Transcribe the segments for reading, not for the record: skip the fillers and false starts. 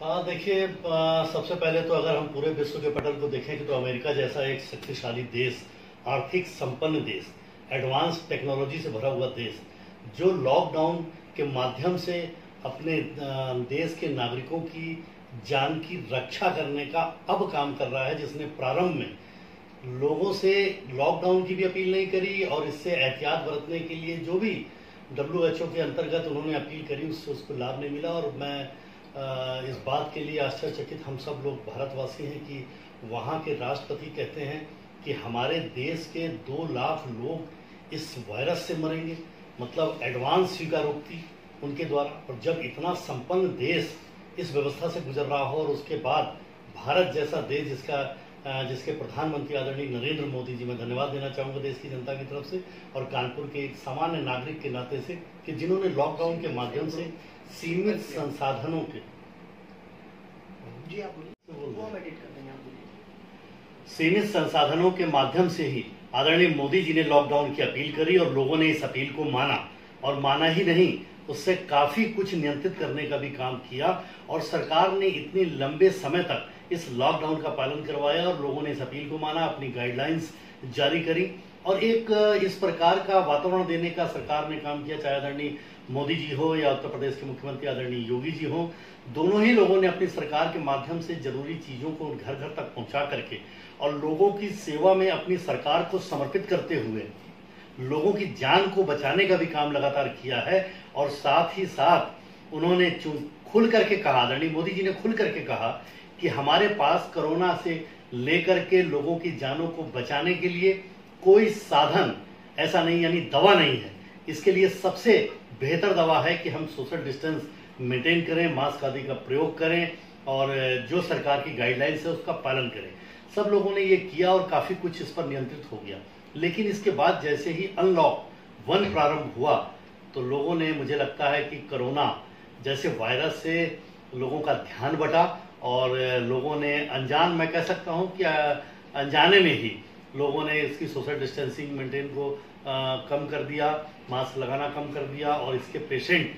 देखिए, सबसे पहले तो अगर हम पूरे विश्व के पटल को देखें तो अमेरिका जैसा एक शक्तिशाली देश, आर्थिक संपन्न देश, एडवांस टेक्नोलॉजी से भरा हुआ देश, जो लॉकडाउन के माध्यम से अपने देश के नागरिकों की जान की रक्षा करने का अब काम कर रहा है, जिसने प्रारंभ में लोगों से लॉकडाउन की भी अपील नहीं करी और इससे एहतियात बरतने के लिए जो भी WHO के अंतर्गत उन्होंने अपील करी उससे उसको लाभ नहीं मिला। और मैं इस बात के लिए आश्चर्यचकित हम सब लोग भारतवासी हैं कि वहाँ के राष्ट्रपति कहते हैं कि हमारे देश के 2 लाख लोग इस वायरस से मरेंगे, मतलब एडवांस स्वीकारोक्ति उनके द्वारा। और जब इतना संपन्न देश इस व्यवस्था से गुजर रहा हो और उसके बाद भारत जैसा देश जिसके प्रधानमंत्री आदरणीय नरेंद्र मोदी जी, मैं धन्यवाद देना चाहूँगा देश की जनता की तरफ से और कानपुर के एक सामान्य नागरिक के नाते से, कि जिन्होंने लॉकडाउन के माध्यम से सीमित संसाधनों के माध्यम से ही आदरणीय मोदी जी ने लॉकडाउन की अपील करी और लोगों ने इस अपील को माना, और माना ही नहीं, उससे काफी कुछ नियंत्रित करने का भी काम किया। और सरकार ने इतने लंबे समय तक इस लॉकडाउन का पालन करवाया और लोगों ने इस अपील को माना, अपनी गाइडलाइंस जारी करी और एक इस प्रकार का वातावरण देने का सरकार ने काम किया। चाहे आदरणीय मोदी जी हो या उत्तर प्रदेश के मुख्यमंत्री आदरणीय योगी जी हो, दोनों ही लोगों ने अपनी सरकार के माध्यम से जरूरी चीजों को घर घर तक पहुंचा करके और लोगों की सेवा में अपनी सरकार को समर्पित करते हुए लोगों की जान को बचाने का भी काम लगातार किया है। और साथ ही साथ उन्होंने खुल करके कहा, आदरणीय मोदी जी ने खुल करके कहा कि हमारे पास कोरोना से लेकर के लोगों की जानों को बचाने के लिए कोई साधन ऐसा नहीं, यानी दवा नहीं है। इसके लिए सबसे बेहतर दवा है कि हम सोशल डिस्टेंस मेंटेन करें, मास्क आदि का प्रयोग करें और जो सरकार की गाइडलाइंस है उसका पालन करें। सब लोगों ने ये किया और काफी कुछ इस पर नियंत्रित हो गया। लेकिन इसके बाद जैसे ही अनलॉक 1 प्रारंभ हुआ तो लोगों ने, मुझे लगता है कि कोरोना जैसे वायरस से लोगों का ध्यान बटा और लोगों ने अनजान, मैं कह सकता हूं कि अनजाने में ही लोगों ने इसकी सोशल डिस्टेंसिंग मेंटेन को कम कर दिया, मास्क लगाना कम कर दिया। और इसके पेशेंट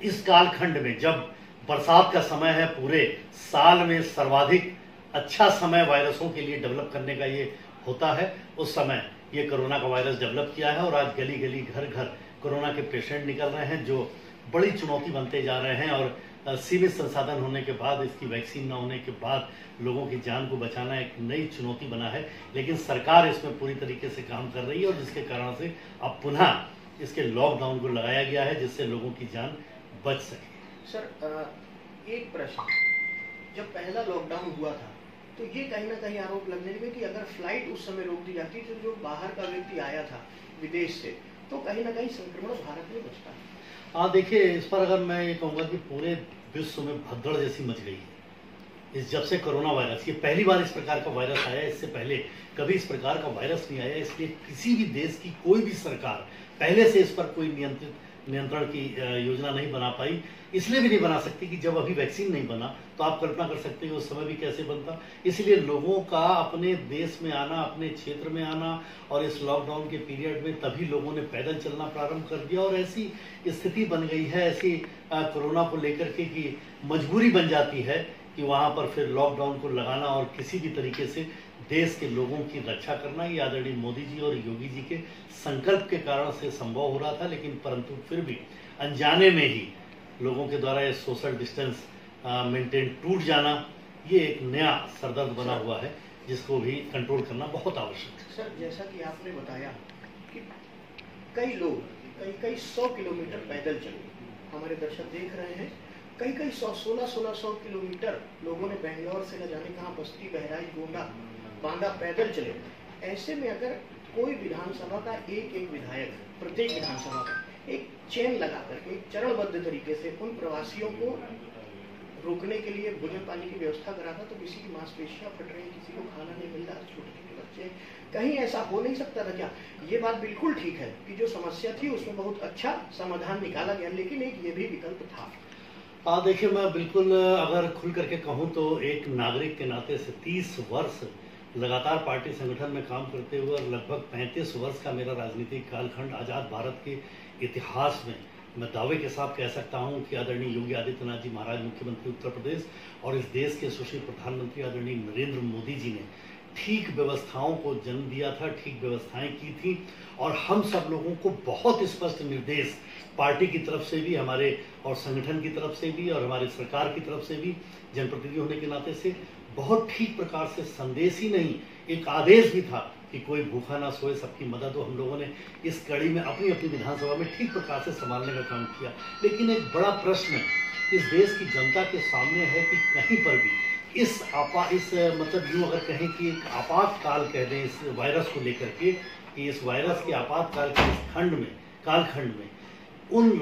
इस कालखंड में, जब बरसात का समय है, पूरे साल में सर्वाधिक अच्छा समय वायरसों के लिए डेवलप करने का ये होता है, उस समय ये कोरोना का वायरस डेवलप किया है। और आज गली गली घर घर कोरोना के पेशेंट निकल रहे हैं, जो बड़ी चुनौती बनते जा रहे हैं। और सीमित संसाधन होने के बाद, इसकी वैक्सीन न होने के बाद लोगों की जान को बचाना एक नई चुनौती बना है। लेकिन सरकार इसमें पूरी तरीके से काम कर रही है और जिसके कारण से अब पुनः इसके लॉकडाउन को लगाया गया है, जिससे लोगों की जान बच सके। सर, एक प्रश्न, जब पहला लॉकडाउन हुआ था तो ये कहीं ना कहीं आरोप लगने लगे कि अगर फ्लाइट उस समय रोक दी जाती तो जो बाहर का व्यक्ति आया था विदेश से, तो कहीं ना कहीं संक्रमण भारत में बचता। देखिए, इस पर अगर मैं ये कहूँगा कि पूरे विश्व में भगदड़ जैसी मच गई है इस, जब से कोरोना वायरस, ये पहली बार इस प्रकार का वायरस आया, इससे पहले कभी इस प्रकार का वायरस नहीं आया। इसलिए किसी भी देश की कोई भी सरकार पहले से इस पर कोई नियंत्रण की योजना नहीं बना पाई। इसलिए भी नहीं बना सकती कि जब अभी वैक्सीन नहीं बना, तो आप कल्पना कर सकते हैं उस समय भी कैसे बनता। इसलिए लोगों का अपने देश में आना, अपने क्षेत्र में आना और इस लॉकडाउन के पीरियड में तभी लोगों ने पैदल चलना प्रारंभ कर दिया। और ऐसी स्थिति बन गई है, ऐसी कोरोना को लेकर के कि मजबूरी बन जाती है कि वहां पर फिर लॉकडाउन को लगाना और किसी भी तरीके से देश के लोगों की रक्षा करना। ये आदरणीय मोदी जी और योगी जी के संकल्प के कारण से संभव हो रहा था। लेकिन परंतु फिर भी अनजाने में ही लोगों के द्वारा ये सोशल डिस्टेंस मेंटेन टूट जाना, ये एक नया सरदर्द बना हुआ है, जिसको भी कंट्रोल करना बहुत आवश्यक है। सर, जैसा कि आपने बताया कि कई लोग कई 100 किलोमीटर पैदल चले, हमारे दर्शक देख रहे हैं, कई 1600 किलोमीटर लोगों ने बेंगलोर से न जाने कहाँ, बस्ती, बहराइच, गोंडा, बांदा पैदल चले। ऐसे में अगर कोई विधानसभा का एक विधायक, प्रत्येक विधानसभा का एक चेन लगा करके एक चरणबद्ध तरीके से उन प्रवासियों को रोकने के लिए भोजन पानी की व्यवस्था करा था, तो किसी की मांसपेशियां फट रही, किसी को खाना नहीं मिल रहा, छोटे बच्चे, कहीं ऐसा हो नहीं सकता था क्या? ये बात बिल्कुल ठीक है कि जो समस्या थी उसमें बहुत अच्छा समाधान निकाला गया, लेकिन एक ये भी विकल्प था। देखिए, मैं बिल्कुल अगर खुल करके कहूँ तो एक नागरिक के नाते से 30 वर्ष लगातार पार्टी संगठन में काम करते हुए और लगभग 35 वर्ष का मेरा राजनीतिक कालखंड आज़ाद भारत के इतिहास में मैं दावे के साथ कह सकता हूं कि आदरणीय योगी आदित्यनाथ जी महाराज मुख्यमंत्री उत्तर प्रदेश और इस देश के यशस्वी प्रधानमंत्री आदरणीय नरेंद्र मोदी जी ने ठीक व्यवस्थाओं को जन्म दिया था, ठीक व्यवस्थाएं की थी और हम सब लोगों को बहुत स्पष्ट निर्देश पार्टी की तरफ से भी, हमारे और संगठन की तरफ से भी और हमारे सरकार की तरफ से भी, जनप्रतिनिधि होने के नाते से बहुत ठीक प्रकार से संदेश ही नहीं, एक आदेश भी था कि कोई भूखा ना सोए, सबकी मदद हो। हम लोगों ने इस कड़ी में अपनी अपनी विधानसभा में ठीक प्रकार से संभालने का काम किया। लेकिन एक बड़ा प्रश्न इस देश की जनता के सामने है कि कहीं पर भी इस मतलब यूँ अगर कहें कि एक आपातकाल कह दें इस वायरस को लेकर के, कि इस वायरस के आपातकाल के इस कालखंड में उन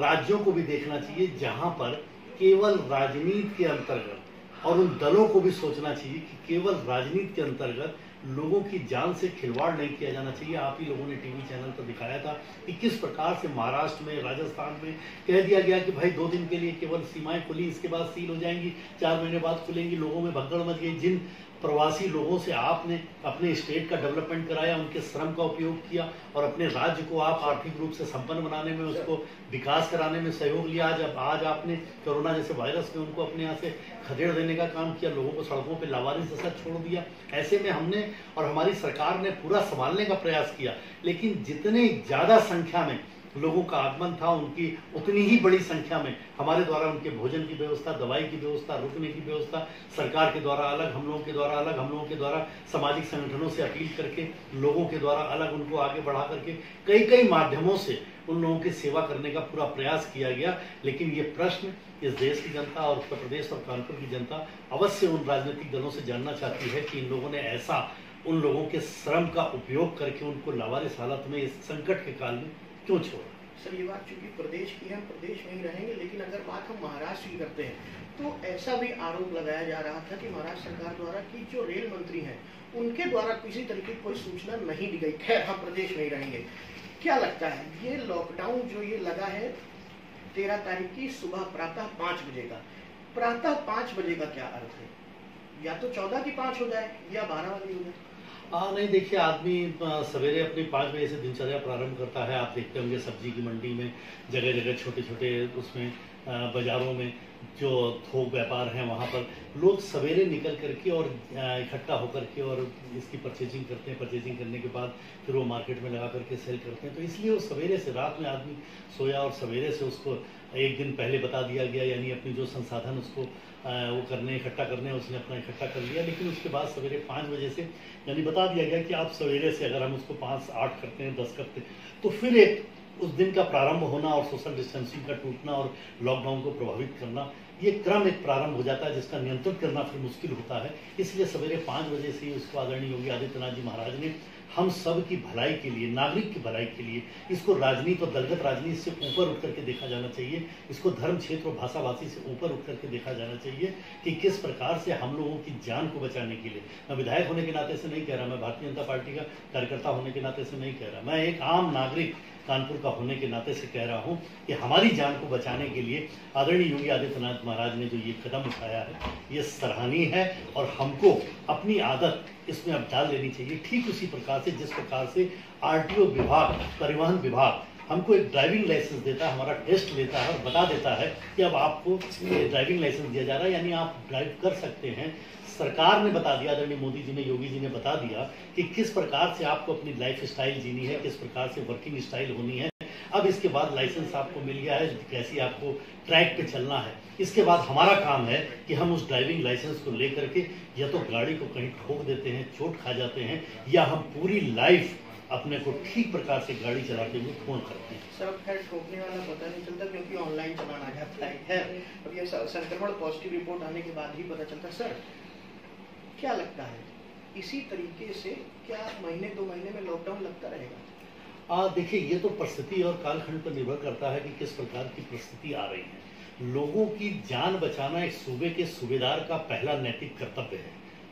राज्यों को भी देखना चाहिए जहां पर केवल राजनीति के अंतर्गत, और उन दलों को भी सोचना चाहिए कि केवल राजनीति के अंतर्गत लोगों की जान से खिलवाड़ नहीं किया जाना चाहिए। आप ही लोगों ने टीवी चैनल पर दिखाया था कि किस प्रकार से महाराष्ट्र में, राजस्थान में कह दिया गया कि भाई 2 दिन के लिए केवल सीमाएं खुली, इसके बाद सील हो जाएंगी, 4 महीने बाद खुलेंगी। लोगों में भगदड़ मच गई। जिन प्रवासी लोगों से आपने अपने स्टेट का डेवलपमेंट कराया, उनके श्रम का उपयोग किया और अपने राज्य को आप आर्थिक रूप से संपन्न बनाने में, उसको विकास कराने में सहयोग लिया। आज आपने कोरोना जैसे वायरस में उनको अपने यहाँ से खदेड़ देने का काम किया, लोगों को सड़कों पे लावारिस जैसा छोड़ दिया। ऐसे में हमने और हमारी सरकार ने पूरा संभालने का प्रयास किया, लेकिन जितने ज्यादा संख्या में लोगों का आगमन था, उनकी उतनी ही बड़ी संख्या में हमारे द्वारा उनके भोजन की व्यवस्था, दवाई की व्यवस्था, रुकने की व्यवस्था, सरकार के द्वारा अलग, हम लोगों के द्वारा अलग, हम लोगों के द्वारा सामाजिक संगठनों से अपील करके, लोगों के द्वारा अलग, उनको आगे बढ़ा करके कई माध्यमों से उन लोगों की सेवा करने का पूरा प्रयास किया गया। लेकिन ये प्रश्न इस देश की जनता और उत्तर प्रदेश और कानपुर की जनता अवश्य उन राजनीतिक दलों से जानना चाहती है कि इन लोगों ने ऐसा उन लोगों के श्रम का उपयोग करके उनको लावारिस हालत में इस संकट के काल में क्यों छोड़ा। सर, ये बात चूंकि प्रदेश की है, हम प्रदेश में ही रहेंगे, लेकिन अगर बात हम महाराष्ट्र की करते हैं तो ऐसा भी आरोप लगाया जा रहा था कि महाराष्ट्र सरकार द्वारा कि जो रेल मंत्री हैं उनके द्वारा किसी तरीके की कोई सूचना नहीं दी गई। खैर, हम प्रदेश में ही रहेंगे। क्या लगता है ये लॉकडाउन जो ये लगा है 13 तारीख की सुबह प्रातः 5 बजे का, प्रातः 5 बजे का क्या अर्थ है? या तो 14 की 5 हो जाए या 12 वाली हो जाए। नहीं, देखिए, आदमी सवेरे अपनी 5 बजे से दिनचर्या प्रारंभ करता है। आप देखते होंगे सब्जी की मंडी में, जगह जगह छोटे छोटे उसमें बाजारों में जो थोक व्यापार हैं, वहाँ पर लोग सवेरे निकल करके और इकट्ठा होकर के और इसकी परचेजिंग करते हैं। परचेजिंग करने के बाद फिर वो मार्केट में लगा करके सेल करते हैं। तो इसलिए वो सवेरे से, रात में आदमी सोया और सवेरे से उसको एक दिन पहले बता दिया गया, यानी अपनी जो संसाधन उसको वो करने, इकट्ठा करने, उसने अपना इकट्ठा कर लिया। लेकिन उसके बाद सवेरे 5 बजे से यानी बता दिया गया कि आप सवेरे से अगर हम उसको 5-8 करते हैं, 10 करते हैं, तो फिर एक उस दिन का प्रारंभ होना और सोशल डिस्टेंसिंग का टूटना और लॉकडाउन को प्रभावित करना, ये क्रम एक प्रारंभ हो जाता है जिसका नियंत्रण करना फिर मुश्किल होता है। इसलिए सवेरे 5 बजे से ही उसको आदरणीय योगी आदित्यनाथ जी महाराज ने हम सब की भलाई के लिए, नागरिक की भलाई के लिए, इसको राजनीति और दलगत राजनीति से ऊपर उठ करके देखा जाना चाहिए, इसको धर्म क्षेत्र और भाषाभाषी से ऊपर उठ करके देखा जाना चाहिए कि किस प्रकार से हम लोगों की जान को बचाने के लिए, मैं विधायक होने के नाते से नहीं कह रहा, मैं भारतीय जनता पार्टी का कार्यकर्ता होने के नाते से नहीं कह रहा, मैं एक आम नागरिक कानपुर का होने के नाते से कह रहा हूं कि हमारी जान को बचाने के लिए आदरणीय योगी आदित्यनाथ महाराज ने जो ये कदम उठाया है, ये सराहनीय है और हमको अपनी आदत इसमें अब डाल लेनी चाहिए। ठीक उसी प्रकार से जिस प्रकार से आरटीओ विभाग, परिवहन विभाग हमको एक ड्राइविंग लाइसेंस देता है, हमारा टेस्ट लेता है और बता देता है कि अब आपको ड्राइविंग लाइसेंस दिया जा रहा है, यानी आप ड्राइव कर सकते हैं। सरकार ने बता दिया, आदरणीय मोदी जी ने, योगी जी ने बता दिया कि किस प्रकार से आपको अपनी लाइफ स्टाइल जीनी है, किस प्रकार से वर्किंग स्टाइल होनी है। अब इसके बाद लाइसेंस आपको मिल गया है, कैसी आपको ट्रैक पे चलना है। इसके बाद हमारा काम है कि हम उस ड्राइविंग लाइसेंस को लेकर के या तो गाड़ी को कहीं ठोक देते हैं, चोट खा जाते हैं, या हम पूरी लाइफ अपने को ठीक प्रकार से गाड़ी चलाते हुए पूर्ण करते हैं। सर, खैर ठोकने वाला पता नहीं चलता क्योंकि ऑनलाइन चलाना आ जाता है। अब ये संक्रमण पॉजिटिव रिपोर्ट आने के बाद ही पता चलता। सर, क्या लगता है इसी तरीके से क्या महीने 2 महीने में लॉकडाउन लगता रहेगा? देखिए, ये तो परिस्थिति और कालखंड पर निर्भर करता है कि किस प्रकार की परिस्थिति आ रही है। लोगों की जान बचाना एक सूबे के सूबेदार का पहला नैतिक कर्तव्य है,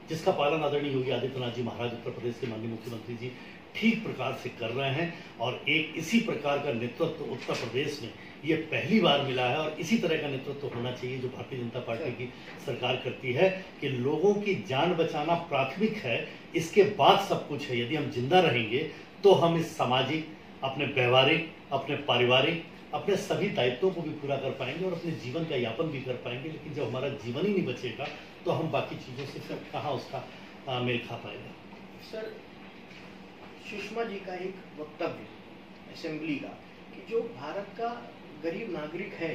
जिसका पालन आदरणीय योगी आदित्यनाथ जी महाराज, उत्तर प्रदेश के माननीय मुख्यमंत्री जी ठीक प्रकार से कर रहे हैं। और एक इसी प्रकार का नेतृत्व उत्तर प्रदेश में ये पहली बार मिला है और इसी तरह का नेतृत्व होना चाहिए जो भारतीय जनता पार्टी की सरकार करती है, कि लोगों की जान बचाना प्राथमिक है, इसके बाद सब कुछ है। यदि हम जिंदा रहेंगे तो हम इस सामाजिक, अपने व्यवहारिक, अपने पारिवारिक अपने सभी दायित्वों को भी पूरा कर पाएंगे और अपने जीवन का यापन भी कर पाएंगे। लेकिन जब हमारा जीवन ही नहीं बचेगा तो हम बाकी चीज़ों से फिर कहाँ उसका मेल खा पाएगा। सर, सुषमा जी का एक वक्तव्य असेंबली का कि जो भारत का गरीब नागरिक है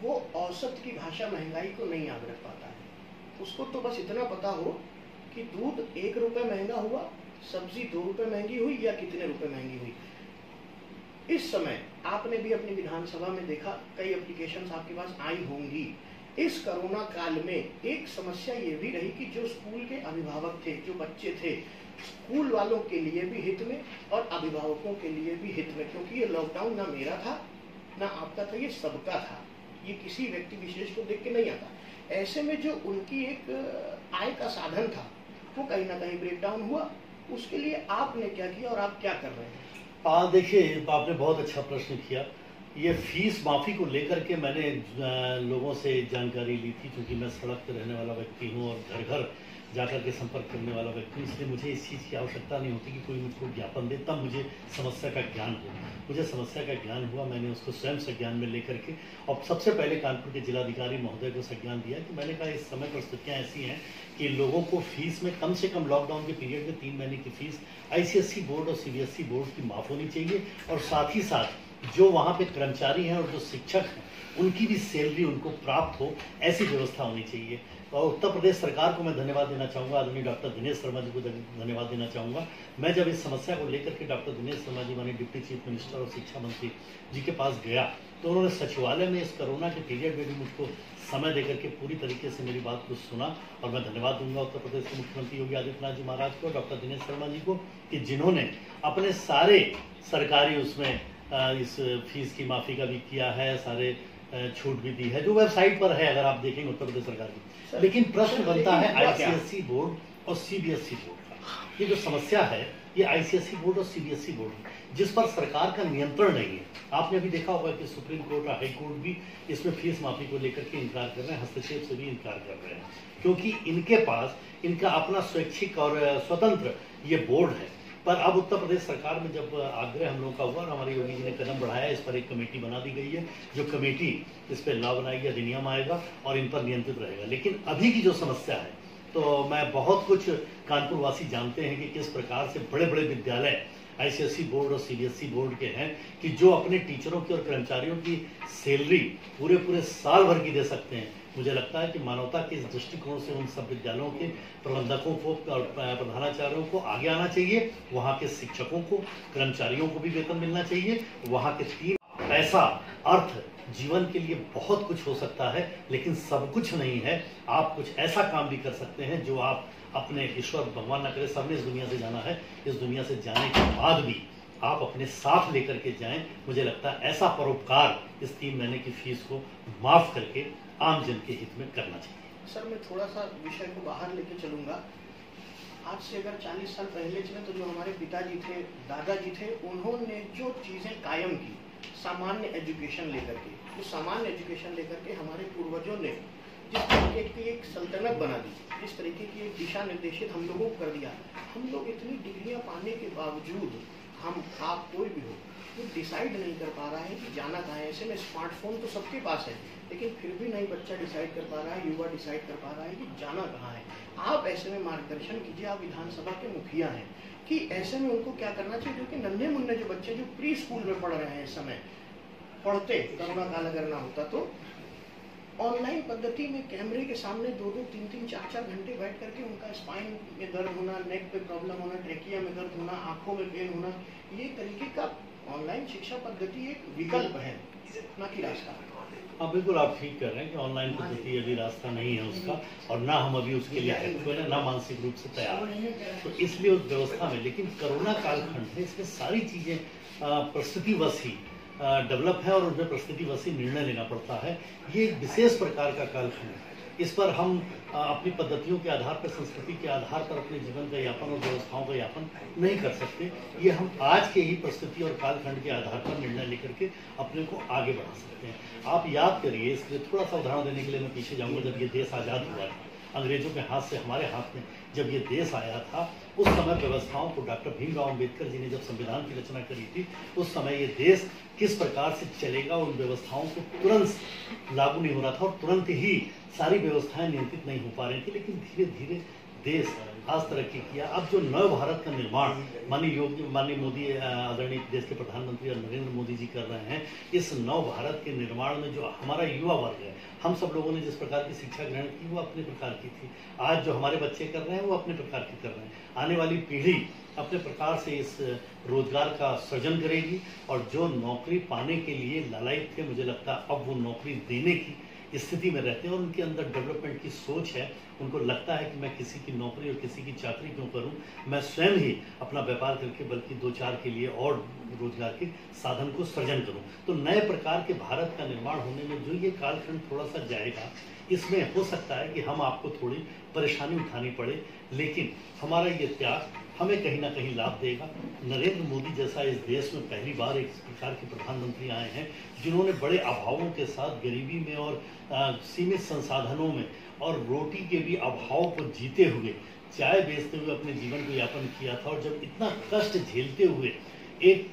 वो औसत की भाषा महंगाई को नहीं याद रख पाता है। उसको तो बस इतना पता हो कि दूध 1 रुपये महंगा हुआ, सब्जी 2 रुपये महंगी हुई या कितने रुपए महंगी हुई। इस समय आपने भी अपनी विधानसभा में देखा, कई एप्लीकेशंस आपके पास आई होंगी। इस कोरोना काल में एक समस्या ये भी रही कि जो स्कूल के अभिभावक थे, जो बच्चे थे, स्कूल वालों के लिए भी हित में और अभिभावकों के लिए भी हित में, क्योंकि ये लॉकडाउन ना मेरा था ना आपका था, ये सबका था, ये किसी व्यक्ति विशेष को देख के नहीं आता। ऐसे में जो उनकी एक आय का साधन था वो कहीं ना कहीं ब्रेक डाउन हुआ। उसके लिए आपने क्या किया और आप क्या कर रहे हैं? देखिए, आपने बहुत अच्छा प्रश्न किया। ये फीस माफ़ी को लेकर के मैंने लोगों से जानकारी ली थी, क्योंकि मैं सड़क पर रहने वाला व्यक्ति हूँ और घर घर जाकर के संपर्क करने वाला व्यक्ति, इसलिए मुझे इस चीज़ की आवश्यकता नहीं होती कि कोई मुझको ज्ञापन दे, तब मुझे समस्या का ज्ञान हो। मुझे समस्या का ज्ञान हुआ, मैंने उसको स्वयं संज्ञान में लेकर के और सबसे पहले कानपुर के जिलाधिकारी महोदय को संज्ञान दिया कि मैंने कहा इस समय परिस्थितियाँ ऐसी हैं कि लोगों को फीस में कम से कम लॉकडाउन के पीरियड में 3 महीने की फीस ICSE बोर्ड और CBSE बोर्ड की माफ़ होनी चाहिए, और साथ ही साथ जो वहाँ पे कर्मचारी हैं और जो शिक्षक हैं उनकी भी सैलरी उनको प्राप्त हो, ऐसी व्यवस्था होनी चाहिए। और उत्तर प्रदेश सरकार को मैं धन्यवाद देना चाहूँगा, आदरणीय डॉक्टर दिनेश शर्मा जी को धन्यवाद देना चाहूँगा। मैं जब इस समस्या को लेकर के डॉक्टर दिनेश शर्मा जी माननीय डिप्टी चीफ मिनिस्टर और शिक्षा मंत्री जी के पास गया तो उन्होंने सचिवालय में इस कोरोना के पीरियड में भी मुझको समय देकर के पूरी तरीके से मेरी बात को सुना, और मैं धन्यवाद दूंगा उत्तर प्रदेश के मुख्यमंत्री योगी आदित्यनाथ जी महाराज को, डॉक्टर दिनेश शर्मा जी को, कि जिन्होंने अपने सारे सरकारी उसमें इस फीस की माफ़ी का भी किया है, सारे छूट भी दी है, जो वेबसाइट पर है अगर आप देखेंगे उत्तर प्रदेश सरकार की। लेकिन प्रश्न बनता है ICSE बोर्ड और CBSE बोर्ड का। ये जो समस्या है ये ICSE बोर्ड और CBSE बोर्ड है, जिस पर सरकार का नियंत्रण नहीं है। आपने अभी देखा होगा कि सुप्रीम कोर्ट और हाई कोर्ट भी इसमें फीस माफी को लेकर के इनकार कर रहे हैं, हस्तक्षेप से भी इनकार कर रहे हैं, क्योंकि इनके पास इनका अपना स्वैच्छिक और स्वतंत्र ये बोर्ड है। पर अब उत्तर प्रदेश सरकार में जब आग्रह हम लोगों का हुआ और हमारे योगी जी ने कदम बढ़ाया, इस पर एक कमेटी बना दी गई है, जो कमेटी इस पर लॉ बनाएगी, अधिनियम आएगा और इन पर नियंत्रित रहेगा। लेकिन अभी की जो समस्या है, तो मैं बहुत कुछ कानपुर वासी जानते हैं कि किस प्रकार से बड़े बड़े विद्यालय ICSE बोर्ड और CBSE बोर्ड के हैं कि जो अपने टीचरों की और कर्मचारियों की सैलरी पूरे साल भर की दे सकते हैं। मुझे लगता है कि मानवता के इस दृष्टिकोण से उन सब विद्यालयों के प्रबंधकों को और प्रधानाचार्यों को आगे आना चाहिए, वहाँ के शिक्षकों को, कर्मचारियों को भी वेतन मिलना चाहिए। वहाँ के 3 पैसा अर्थ जीवन के लिए बहुत कुछ हो सकता है, लेकिन सब कुछ नहीं है। आप कुछ ऐसा काम भी कर सकते हैं जो आप अपने ईश्वर भगवान न करे सबने इस दुनिया से जाना है, इस दुनिया से जाने के बाद भी आप अपने साथ लेकर के जाएं। मुझे लगता है ऐसा परोपकार इस 3 महीने की फीस को माफ करके आम जन के हित में करना चाहिए। सर, मैं थोड़ा सा विषय को बाहर लेके चलूंगा। आज से अगर 40 साल पहले चले तो जो हमारे पिताजी थे, दादाजी थे, उन्होंने जो चीजें कायम की सामान्य एजुकेशन लेकर के, जो सामान्य एजुकेशन लेकर के हमारे पूर्वजों ने जिस तरीके की एक सल्तनत बना दी, जिस तरीके की एक दिशा निर्देशित हम लोगों को कर दिया, हम लोग इतनी डिग्रियां पाने के बावजूद, हम आप कोई भी हो, वो डिसाइड नहीं कर पा रहा है कि जाना कहाँ है। ऐसे में स्मार्टफोन तो सबके पास है, लेकिन फिर भी नहीं बच्चा डिसाइड कर पा रहा है, युवा डिसाइड कर पा रहा है कि जाना कहाँ है। आप ऐसे में मार्गदर्शन कीजिए, आप विधानसभा के मुखिया हैं, कि ऐसे में उनको क्या करना चाहिए, जो कि नन्हे मुन्ने जो बच्चे जो प्री स्कूल में पढ़ रहे हैं, इस समय पढ़ते, कोरोना काल अगर ना होता तो ऑनलाइन पद्धति में कैमरे के सामने 2-2, 3-3, 4-4 घंटे बैठ करके उनका स्पाइन में दर्द होना, नेक पे प्रॉब्लम होना, ट्रेकिया में दर्द होना, आंखों में पेन होना, ये तरीके का ऑनलाइन शिक्षा पद्धति एक विकल्प है, ना कि रास्ता। हाँ, बिल्कुल आप ठीक कर रहे हैं कि ऑनलाइन पद्धति अभी रास्ता नहीं है उसका, और ना हम अभी उसके लिए हेल्पफुल है, ना मानसिक रूप से तैयार है, तो इसलिए उस व्यवस्था में। लेकिन कोरोना कालखंड में इसमें सारी चीज़ें परिस्थितिवश ही डेवलप है और उनमें परिस्थितिवश ही निर्णय लेना पड़ता है। ये एक विशेष प्रकार का कालखंड है, इस पर हम अपनी पद्धतियों के आधार पर, संस्कृति के आधार पर अपने जीवन का यापन और व्यवस्थाओं का यापन नहीं कर सकते। ये हम आज के ही परिस्थिति और कालखंड के आधार पर निर्णय लेकर के अपने को आगे बढ़ा सकते हैं। आप याद करिए, इसके लिए थोड़ा सा उदाहरण देने के लिए मैं पीछे जाऊंगा। जब ये देश आज़ाद हुआ अंग्रेजों के हाथ से हमारे हाथ में जब ये देश आया था, उस समय व्यवस्थाओं को डॉक्टर भीमराव अम्बेडकर जी ने जब संविधान की रचना करी थी, उस समय ये देश किस प्रकार से चलेगा उन व्यवस्थाओं को तुरंत लागू नहीं हो रहा था और तुरंत ही सारी व्यवस्थाएं नियंत्रित नहीं हो पा रही थी। लेकिन धीरे धीरे देश आज तरक्की किया। अब जो नव भारत का निर्माण माननीय मोदी, आदरणीय देश के प्रधानमंत्री नरेंद्र मोदी जी कर रहे हैं, इस नव भारत के निर्माण में जो हमारा युवा वर्ग है, हम सब लोगों ने जिस प्रकार की शिक्षा ग्रहण की वो अपने प्रकार की थी, आज जो हमारे बच्चे कर रहे हैं वो अपने प्रकार की कर रहे हैं। आने वाली पीढ़ी अपने प्रकार से इस रोजगार का सृजन करेगी और जो नौकरी पाने के लिए लालायित थे, मुझे लगता है अब वो नौकरी देने की स्थिति में रहते हैं और उनके अंदर डेवलपमेंट की सोच है। उनको लगता है कि मैं किसी की नौकरी और किसी की चाकरी क्यों करूं, मैं स्वयं ही अपना व्यापार करके बल्कि दो चार के लिए और रोजगार के साधन को सृजन करूं। तो नए प्रकार के भारत का निर्माण होने में जो ये कालखंड थोड़ा सा जाएगा, इसमें हो सकता है कि हम आपको थोड़ी परेशानी उठानी पड़े, लेकिन हमारा ये त्याग हमें कहीं ना कहीं लाभ देगा। नरेंद्र मोदी जैसा इस देश में पहली बार एक प्रकार के प्रधानमंत्री आए हैं जिन्होंने बड़े अभावों के साथ गरीबी में और सीमित संसाधनों में और रोटी के भी अभाव को जीते हुए चाय बेचते हुए अपने जीवन को यापन किया था। और जब इतना कष्ट झेलते हुए एक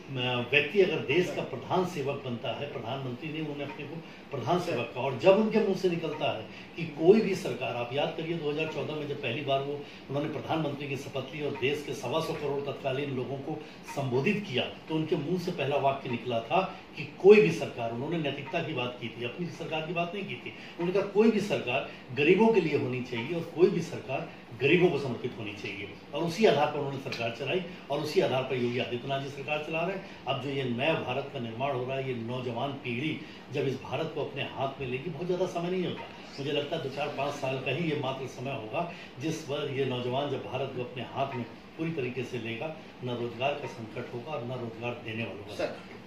व्यक्ति अगर देश का प्रधान सेवक बनता है, प्रधानमंत्री ने उन्होंने अपने को प्रधान सेवक का, और जब उनके मुंह से निकलता है कि कोई भी सरकार, आप याद करिए 2014 में जब पहली बार उन्होंने प्रधानमंत्री की शपथ ली और देश के 125 करोड़ तत्कालीन लोगों को संबोधित किया, तो उनके मुंह से पहला वाक्य निकला था कि कोई भी सरकार, उन्होंने नैतिकता की बात की थी, अपनी सरकार की बात नहीं की थी, उन्होंने कहा कोई भी सरकार गरीबों के लिए होनी चाहिए और कोई भी सरकार गरीबों को समर्पित होनी चाहिए। और उसी आधार पर उन्होंने सरकार चलाई और उसी आधार पर योगी आदित्यनाथ जी सरकार चला रहे हैं। अब जो ये नया भारत का निर्माण हो रहा है, ये नौजवान पीढ़ी जब इस भारत को अपने हाथ में लेगी, बहुत ज़्यादा समय नहीं होगा, मुझे लगता है 2-4-5 साल का ही ये मात्र समय होगा जिस पर ये नौजवान जब भारत को अपने हाथ में पूरी तरीके से लेगा, न रोजगार का संकट होगा और न रोजगार देने वालों का।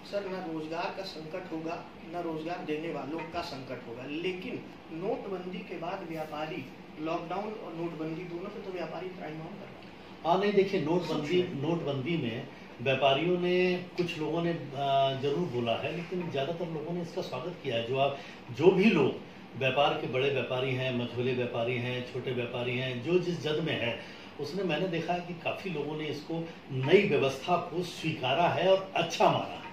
सर न रोजगार का संकट होगा, न रोजगार देने वालों का संकट होगा, लेकिन नोटबंदी के बाद व्यापारी, लॉकडाउन और नोटबंदी दोनों से तो व्यापारी त्राहिमाम कर रहे हैं। हाँ नहीं, देखिए नोटबंदी में व्यापारियों ने, कुछ लोगों ने जरूर बोला है, लेकिन ज़्यादातर लोगों ने इसका स्वागत किया है। जो भी लोग व्यापार के बड़े व्यापारी हैं, मझोले व्यापारी हैं, छोटे व्यापारी हैं, जो जिस जद में है, उसने, मैंने देखा है कि काफ़ी लोगों ने इसको नई व्यवस्था को स्वीकारा है और अच्छा माना है।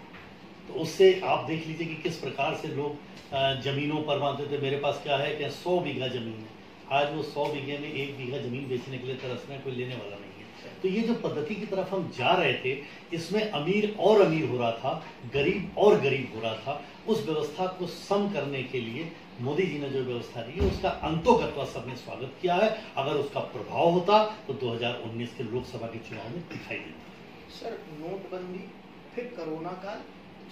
तो उससे आप देख लीजिए कि किस प्रकार से लोग जमीनों पर मानते थे। मेरे पास क्या है कि 100 बीघा जमीन है, आज वो 100 बीघे में 1 बीघा जमीन बेचने के लिए तरस रहे हैं, कोई लेने वाला नहीं है। तो ये जो पद्धति की तरफ हम जा रहे थे, इसमें अमीर और अमीर हो रहा था, गरीब और गरीब हो रहा था। उस व्यवस्था को सम करने के लिए मोदी जी ने जो व्यवस्था दी है, उसका अंतोगत्वा सबने स्वागत किया है। अगर उसका प्रभाव होता तो 2019 के लोकसभा के चुनाव में दिखाई देता। सर नोटबंदी, फिर कोरोना काल,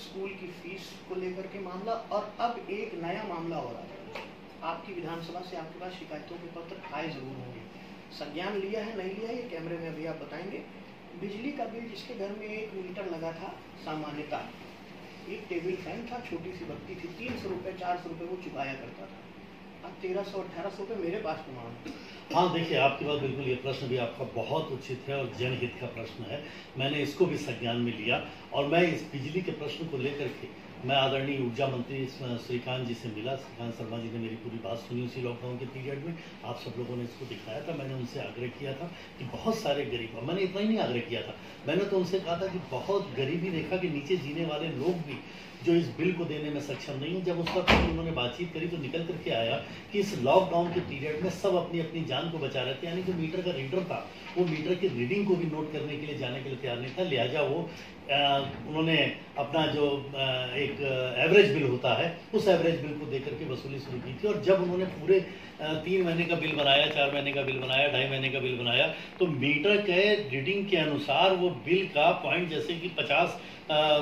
स्कूल की फीस को लेकर के मामला, और अब एक नया मामला हो रहा है। आपकी विधानसभा से आपके पास शिकायतों के पत्र आए जरूर होंगे, संज्ञान लिया है नहीं लिया है ये कैमरे में अभी आप बताएंगे। बिजली का बिल जिसके घर में 1 मीटर लगा था, सामान्यता एक टेबल फैन था, छोटी सी बत्ती थी, 300 रुपये 400 रुपये वो चुकाया करता था, अब 1300-1800 रुपये मेरे पास प्रमाण। हाँ देखिए, आपकी बात बिल्कुल, ये प्रश्न भी आपका बहुत उचित है और जनहित का प्रश्न है। मैंने इसको भी संज्ञान में लिया और मैं इस बिजली के प्रश्न को लेकर के मैं आदरणीय ऊर्जा मंत्री श्रीकांत जी से मिला। श्रीकांत शर्मा जी ने मेरी पूरी बात सुनी उसी लॉकडाउन के पीरियड में। आप सब लोगों ने इसको दिखाया था। मैंने उनसे आग्रह किया था कि बहुत सारे गरीब, मैंने इतना ही नहीं आग्रह किया था, मैंने तो उनसे कहा था कि बहुत गरीबी रेखा के नीचे जीने वाले लोग भी जो इस बिल को देने में सक्षम नहीं है। जब उस वक्त उन्होंने बातचीत करी तो निकल करके आया कि इस लॉकडाउन के पीरियड में सब अपनी अपनी जान को बचा रहे थे, यानी जो मीटर का रीडर था वो मीटर की रीडिंग को भी नोट करने के लिए जाने के लिए तैयार नहीं था। लिहाजा वो उन्होंने अपना जो एक एवरेज बिल होता है, उस एवरेज बिल को देकर के वसूली शुरू की थी। और जब उन्होंने पूरे 3 महीने का बिल बनाया, 4 महीने का बिल बनाया, 2.5 महीने का बिल बनाया, तो मीटर के रीडिंग के अनुसार वो बिल का पॉइंट, जैसे कि 50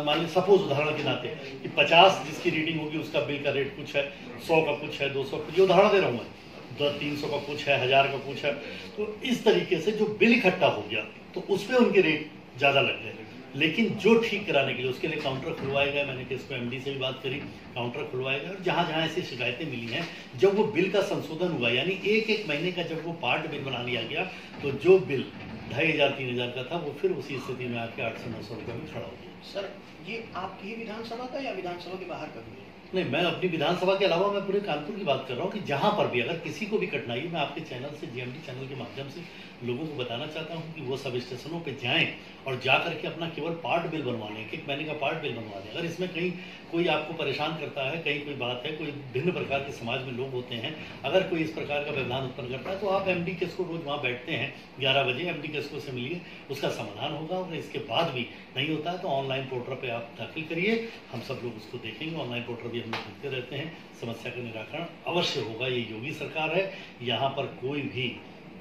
मान ली सपोज उदाहरण के नाते कि 50 जिसकी रीडिंग होगी उसका बिल का रेट कुछ है, 100 का कुछ है, 200 ये उदाहरण दे रहा हूँ मैं, 300 का कुछ है, 1000 का कुछ है। तो इस तरीके से जो बिल इकट्ठा हो गया तो उस पर उनके रेट ज़्यादा लग गए। लेकिन जो ठीक कराने के लिए उसके लिए काउंटर खुलवाए गए, मैंने किसको एमडी से भी बात करी, काउंटर खुलवाए गए। और जहाँ जहाँ ऐसी शिकायतें मिली हैं, जब वो बिल का संशोधन हुआ, यानी एक महीने का जब वो पार्ट बिल बना लिया गया, तो जो बिल 2500-3000 का था वो फिर उसी स्थिति में आके 800-900 रुपये में खड़ा हो गया। सर ये आपकी ही विधानसभा का या विधानसभा के बाहर का भी? नहीं, मैं अपनी विधानसभा के अलावा मैं पूरे कानपुर की बात कर रहा हूँ कि जहाँ पर भी अगर किसी को भी कठिनाई है, मैं आपके चैनल से, जीएमडी चैनल के माध्यम से लोगों को बताना चाहता हूँ कि वो सब स्टेशनों पे जाएं और जा करके अपना केवल पार्ट बिल बनवा लें, एक महीने का पार्ट बिल बनवा लें। अगर इसमें कहीं कोई आपको परेशान करता है, कहीं कोई बात है, कोई भिन्न प्रकार के समाज में लोग होते हैं, अगर कोई इस प्रकार का व्यवधान उत्पन्न करता है तो आप एमडी केसको रोज वहाँ बैठते हैं 11 बजे, एमडी केसको से मिलिए, उसका समाधान होगा। और इसके बाद भी नहीं होता है तो ऑनलाइन पोर्टल पे आप दाखिल करिए, हम सब लोग उसको देखेंगे। ऑनलाइन पोर्टल भी हम लोग देखते रहते हैं, समस्या का निराकरण अवश्य होगा। ये योगी सरकार है, यहाँ पर कोई भी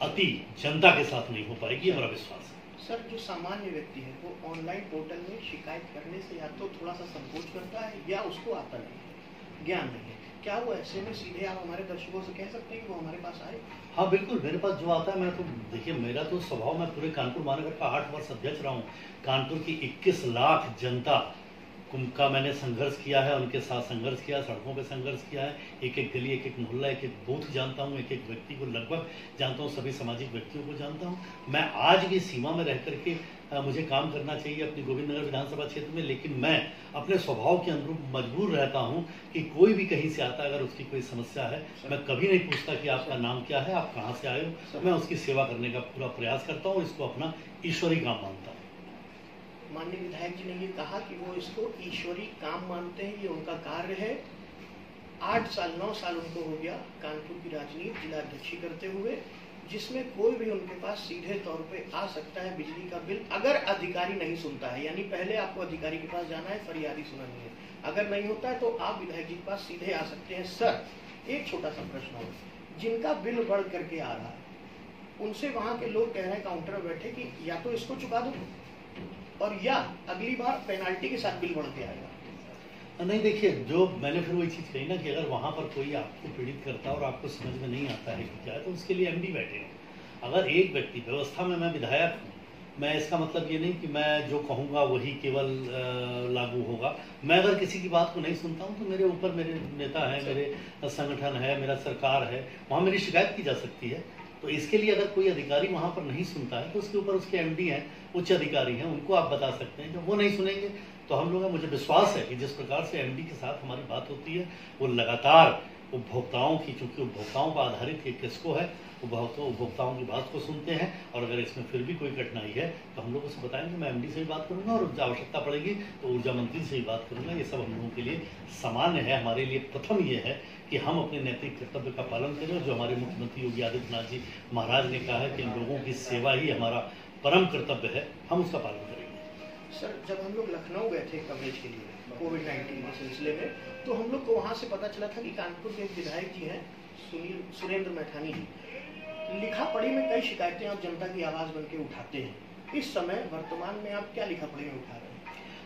अति जनता के साथ नहीं हो पाएगी, हमारा विश्वास है। सर, जो सामान्य व्यक्ति है वो ऑनलाइन पोर्टल में शिकायत करने से या तो थोड़ा सा संकोच करता है या उसको आता नहीं है, ज्ञान नहीं है, क्या वो ऐसे में सीधे आप हमारे दर्शकों से कह सकते हैं कि वो हमारे पास आए? हाँ बिल्कुल, मेरे पास जो आता है, मैं तो देखिए, मेरा तो स्वभाव, मैं पूरे कानपुर महानगर का 8 वर्ष अध्यक्ष रहा हूँ। कानपुर की 21 लाख जनता का मैंने संघर्ष किया है, उनके साथ संघर्ष किया, सड़कों पे संघर्ष किया है, एक एक गली, एक एक मोहल्ला, एक एक बूथ जानता हूँ, एक एक व्यक्ति को लगभग जानता हूँ, सभी सामाजिक व्यक्तियों को जानता हूँ। मैं आज भी सीमा में रह करके मुझे काम करना चाहिए अपनी गोविंद नगर विधानसभा क्षेत्र में, लेकिन मैं अपने स्वभाव के अनुरूप मजबूर रहता हूँ कि कोई भी कहीं से आता है, अगर उसकी कोई समस्या है, मैं कभी नहीं पूछता कि आपका नाम क्या है, आप कहाँ से आए हो, मैं उसकी सेवा करने का पूरा प्रयास करता हूँ, इसको अपना ईश्वरी काम मानता हूँ। माननीय विधायक जी ने ये कहा कि वो इसको ईश्वरी काम मानते हैं, ये उनका कार्य है। 8 साल 9 साल उनको हो गया कानपुर की राजनीति जिलाध्यक्षी करते हुए, जिसमें कोई भी उनके पास सीधे तौर पे आ सकता है बिजली का बिल, अगर अधिकारी नहीं सुनता है, यानी पहले आपको अधिकारी के पास जाना है, फरियादी सुनानी है, अगर नहीं होता है तो आप विधायक जी के पास सीधे आ सकते हैं। सर, एक छोटा सा प्रश्न हो, जिनका बिल बढ़ करके आ रहा है उनसे वहां के लोग कह रहे हैं काउंटर में बैठे कि या तो इसको चुका दो और या अगली बार पेनाल्टी के साथ बिल बढ़ के आएगा। नहीं, देखिए, जो मैंने फिर वही चीज़ कही ना कि अगर वहाँ पर कोई आपको पीड़ित करता है और आपको समझ में नहीं आता है कि क्या है, तो उसके लिए एमडी बैठे हैं। अगर एक व्यक्ति व्यवस्था में, मैं विधायक हूँ, मैं इसका मतलब ये नहीं कि मैं जो कहूँगा वही केवल लागू होगा। मैं अगर किसी की बात को नहीं सुनता हूँ तो मेरे ऊपर मेरे नेता है, मेरे संगठन है, मेरा सरकार है, वहाँ मेरी शिकायत की जा सकती है। तो इसके लिए अगर कोई अधिकारी वहाँ पर नहीं सुनता है तो उसके ऊपर उसके एमडी हैं, उच्च अधिकारी हैं, उनको आप बता सकते हैं। जब वो नहीं सुनेंगे तो हम लोग, मुझे विश्वास है कि जिस प्रकार से एमडी के साथ हमारी बात होती है, वो लगातार उपभोक्ताओं की, चूंकि उपभोक्ताओं पर आधारित ये किसको है, उपभोक्ताओं की बात को सुनते हैं। और अगर इसमें फिर भी कोई कठिनाई है तो हम लोग उसे बताएंगे, मैं एमडी से भी बात करूंगा और आवश्यकता पड़ेगी तो ऊर्जा मंत्री से भी बात करूंगा। ये सब हम लोगों के लिए सामान्य है। हमारे लिए प्रथम ये है कि हम अपने नैतिक कर्तव्य का पालन करें, और जो हमारे मुख्यमंत्री योगी आदित्यनाथ जी महाराज ने कहा है कि लोगों की सेवा ही हमारा परम कर्तव्य है, हम उसका पालन करेंगे। सर, जब हम लोग लखनऊ गए थे कवरेज के लिए कोविड-19 के सिलसिले में, तो हम लोग को वहाँ से पता चला था कि कानपुर के एक विधायक जी हैं, सुरेंद्र मैठानी जी, लिखा पढ़ी में कई शिकायतें आप जनता की आवाज़ बन के उठाते हैं। इस समय वर्तमान में आप क्या लिखा पढ़ी में उठा रहे हैं?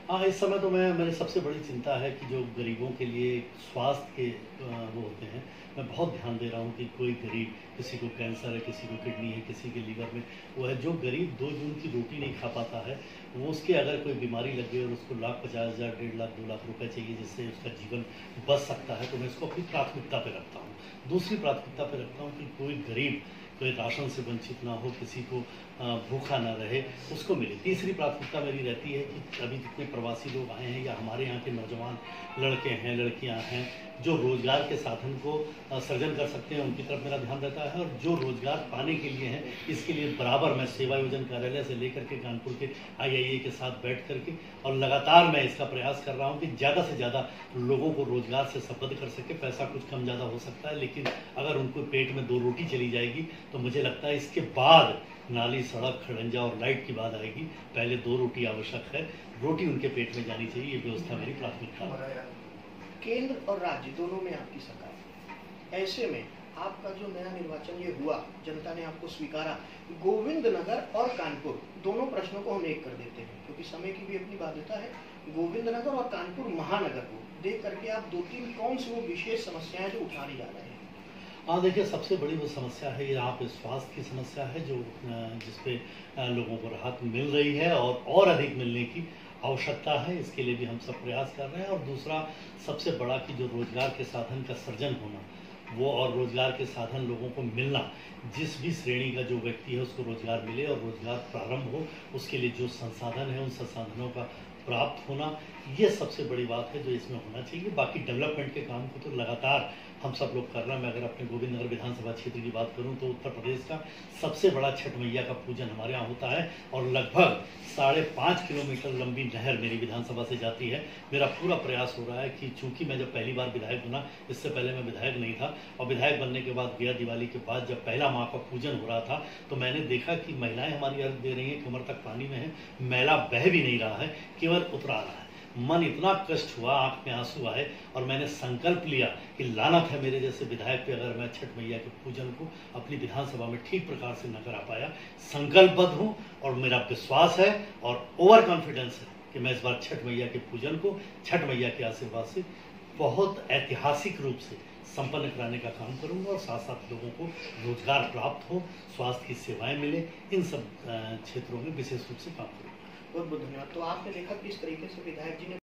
हाँ, इस समय तो मेरी सबसे बड़ी चिंता है कि जो गरीबों के लिए स्वास्थ्य के वो होते हैं, मैं बहुत ध्यान दे रहा हूँ कि कोई गरीब, किसी को कैंसर है, किसी को किडनी है, किसी के लीवर में वो है, जो गरीब 2 जून की रोटी नहीं खा पाता है, वो उसके अगर कोई बीमारी लग गई और उसको 1,50,000, 1.5 लाख, 2 लाख रुपए चाहिए जिससे उसका जीवन बच सकता है, तो मैं इसको अपनी प्राथमिकता पे रखता हूँ। दूसरी प्राथमिकता पे रखता हूँ कि कोई गरीब, कोई राशन से वंचित ना हो, किसी को भूखा ना रहे, उसको मिले। तीसरी प्राथमिकता मेरी रहती है कि अभी जितने प्रवासी लोग आए हैं या हमारे यहाँ के नौजवान लड़के हैं, लड़कियाँ हैं, जो रोजगार के साधन को सर्जन कर सकते हैं, उनकी तरफ मेरा ध्यान रहता है। और जो रोजगार पाने के लिए हैं, इसके लिए बराबर मैं सेवा योजन कार्यालय से लेकर के कानपुर के IIA के साथ बैठ करके और लगातार मैं इसका प्रयास कर रहा हूँ कि ज़्यादा से ज़्यादा लोगों को रोजगार से संबद्ध कर सके। पैसा कुछ कम ज़्यादा हो सकता है, लेकिन अगर उनको पेट में 2 रोटी चली जाएगी तो मुझे लगता है इसके बाद नाली, सड़क, खड़ंजा और लाइट की बात आएगी। पहले 2 रोटी आवश्यक है, रोटी उनके पेट में जानी चाहिए, ये व्यवस्था मेरी प्राथमिकता है। केंद्र और राज्य दोनों में आपकी सरकार, ऐसे में आपका जो नया निर्वाचन ये हुआ, जनता ने आपको स्वीकारा, गोविंद नगर और कानपुर दोनों प्रश्नों को हम एक कर देते हैं क्योंकि समय की भी अपनी बाध्यता है। गोविंद नगर और कानपुर महानगर को देख करके आप 2-3 कौन सी वो विशेष समस्याएं जो उठाने जा रहे हैं? हाँ, देखिए, सबसे बड़ी वो समस्या है यहाँ पे स्वास्थ्य की समस्या है, जो जिसपे लोगों को राहत मिल रही है और अधिक मिलने की आवश्यकता है। इसके लिए भी हम सब प्रयास कर रहे हैं। और दूसरा सबसे बड़ा कि जो रोजगार के साधन का सृजन होना, वो और रोजगार के साधन लोगों को मिलना, जिस भी श्रेणी का जो व्यक्ति है उसको रोजगार मिले और रोजगार प्रारंभ हो, उसके लिए जो संसाधन है उन संसाधनों का प्राप्त होना, ये सबसे बड़ी बात है जो इसमें होना चाहिए। बाकी डेवलपमेंट के काम को तो लगातार हम सब लोग कर रहे हैं। मैं अगर अपने गोविंदनगर विधानसभा क्षेत्र की बात करूं तो उत्तर प्रदेश का सबसे बड़ा छठ मैया का पूजन हमारे यहाँ होता है और लगभग 5.5 किलोमीटर लंबी नहर मेरी विधानसभा से जाती है। मेरा पूरा प्रयास हो रहा है कि चूंकि मैं जब पहली बार विधायक बना, इससे पहले मैं विधायक नहीं था, और विधायक बनने के बाद गया दिवाली के बाद जब पहला माँ का पूजन हो रहा था तो मैंने देखा कि महिलाएं हमारी अर्घ दे रही हैं, कमर तक पानी में है, मैला बह भी नहीं रहा है, केवल उतरा रहा है। मन इतना कष्ट हुआ, आंख में आंसू आए और मैंने संकल्प लिया कि लानत है मेरे जैसे विधायक पे अगर मैं छठ मैया के पूजन को अपनी विधानसभा में ठीक प्रकार से न करा पाया। संकल्पबद्ध हूं और मेरा विश्वास है और ओवर कॉन्फिडेंस है कि मैं इस बार छठ मैया के पूजन को छठ मैया के आशीर्वाद से बहुत ऐतिहासिक रूप से संपन्न कराने का काम करूंगा और साथ साथ लोगों को रोजगार प्राप्त हो, स्वास्थ्य की सेवाएं मिले, इन सब क्षेत्रों में विशेष रूप से काम करूंगा। बहुत बहुत धन्यवाद। तो आपने देखा किस तरीके से विधायक जी ने